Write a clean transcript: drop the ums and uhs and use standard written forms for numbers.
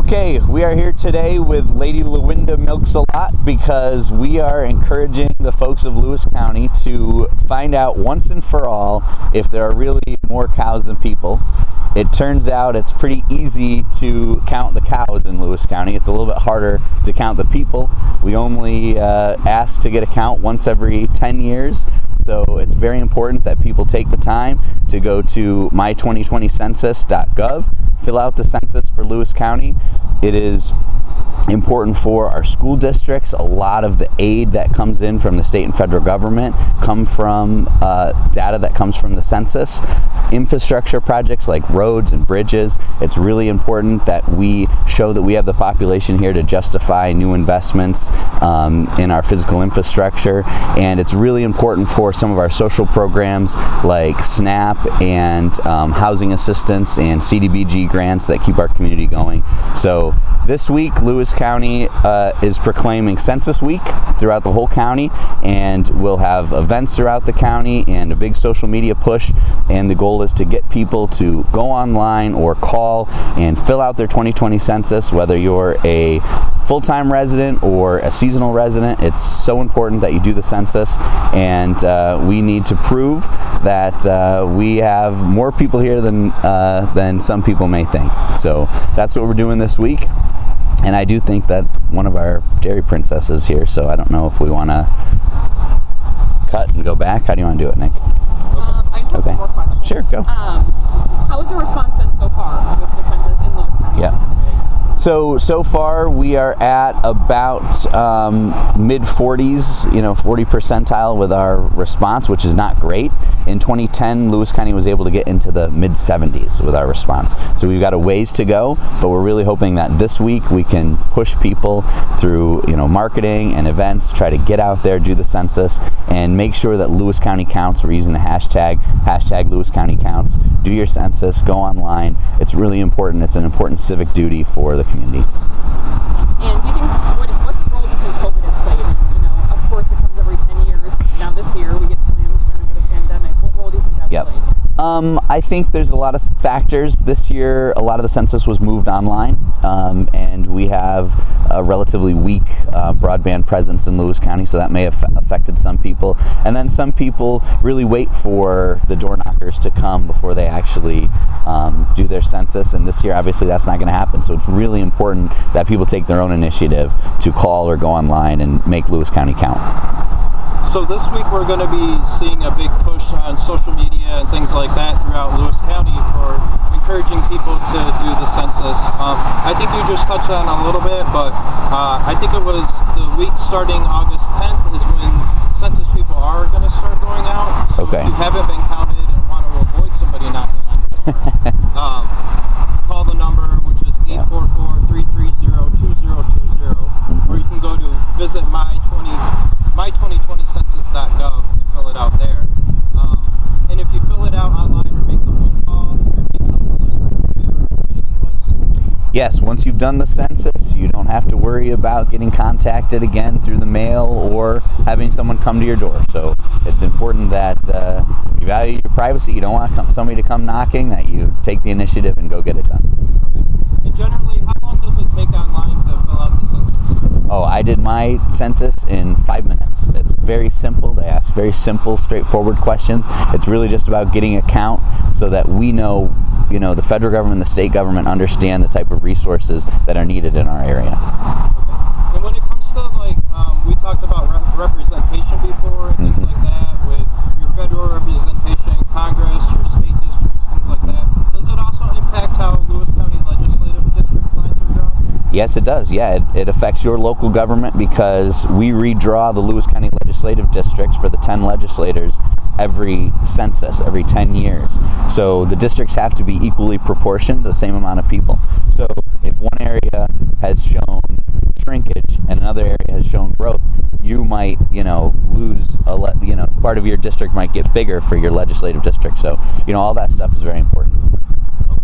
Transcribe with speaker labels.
Speaker 1: Okay, we are here today with Lady Lawinda Milks a Lot because we are encouraging the folks of Lewis County to find out once and for all if there are really more cows than people. It turns out it's pretty easy to count the cows in Lewis County. It's a little bit harder to count the people. We only ask to get a count once every 10 years. So it's very important that people take the time to go to my2020census.gov, fill out the census for Lewis County. It is important for our school districts. A lot of the aid that comes in from the state and federal government come from data that comes from the census. Infrastructure projects like roads and bridges, it's really important that we show that we have the population here to justify new investments in our physical infrastructure. And it's really important for some of our social programs like SNAP and housing assistance and CDBG grants that keep our community going. So this week, Lewis County is proclaiming Census Week throughout the whole county, and we'll have events throughout the county and a big social media push. And the goal is to get people to go online or call and fill out their 2020 census, whether you're a full-time resident or a seasonal resident. It's so important that you do the census, and we need to prove that we have more people here than some people may think. So that's what we're doing this week. And I do think that one of our dairy princesses is here, so I don't know if we want to cut and go back. How do you want to do it, Nick?
Speaker 2: I just have one more question.
Speaker 1: Sure, go.
Speaker 2: How has the response been so far with the census in Lewis County?
Speaker 1: Yeah. So far we are at about mid 40s, 40 percentile with our response, which is not great. In 2010, Lewis County was able to get into the mid 70s with our response. So we've got a ways to go, but we're really hoping that this week we can push people through, marketing and events, try to get out there, do the census, and make sure that Lewis County counts. We're using the hashtag Lewis County counts. Do your census, go online. It's really important. It's an important civic duty for the community.
Speaker 2: And do you think, what role do you think COVID has played? Of course it comes every 10 years. Now this year we get slammed kind of with a pandemic. What role do you think that's played?
Speaker 1: I think there's a lot of factors. This year, a lot of the census was moved online, and we have a relatively weak broadband presence in Lewis County, so that may have affected some people. And then some people really wait for the door knockers to come before they actually do their census, and this year, obviously, that's not going to happen. So it's really important that people take their own initiative to call or go online and make Lewis County count.
Speaker 3: So this week we're going to be seeing a big push on social media and things like that throughout Lewis County for encouraging people to do the census. I think you just touched on a little bit, but I think it was the week starting August 10th is when census people are going to start going out. So
Speaker 1: okay.
Speaker 3: If you haven't been counted and want to avoid somebody knocking on your door, call the number, which is 844-330-2020, or you can go to visit my2020census.gov and fill it out there. And if you fill it out online or make the phone call, you're taking up the list right there.
Speaker 1: Yes, once you've done the census, you don't have to worry about getting contacted again through the mail or having someone come to your door. So it's important that you value your privacy. You don't want somebody to come knocking, that you take the initiative and go get it done.
Speaker 3: And generally, how long does it take online to fill out the census?
Speaker 1: Oh, I did my census in 5 minutes. It's very simple. They ask very simple, straightforward questions. It's really just about getting a count so that we know, the federal government and the state government understand the type of resources that are needed in our area.
Speaker 3: And when it comes to, we talked about representation before and things like that, with your federal representation, Congress, your state districts, things like that, does it also impact how Lewis County legislative district lines are drawn?
Speaker 1: Yes, it does. Yeah, it affects your local government because we redraw the Lewis County legislative districts for the 10 legislators every census, every 10 years. So the districts have to be equally proportioned, the same amount of people. So if one area has shown shrinkage and another area has shown growth, you might, lose part of your district might get bigger for your legislative district. So, all that stuff is very important.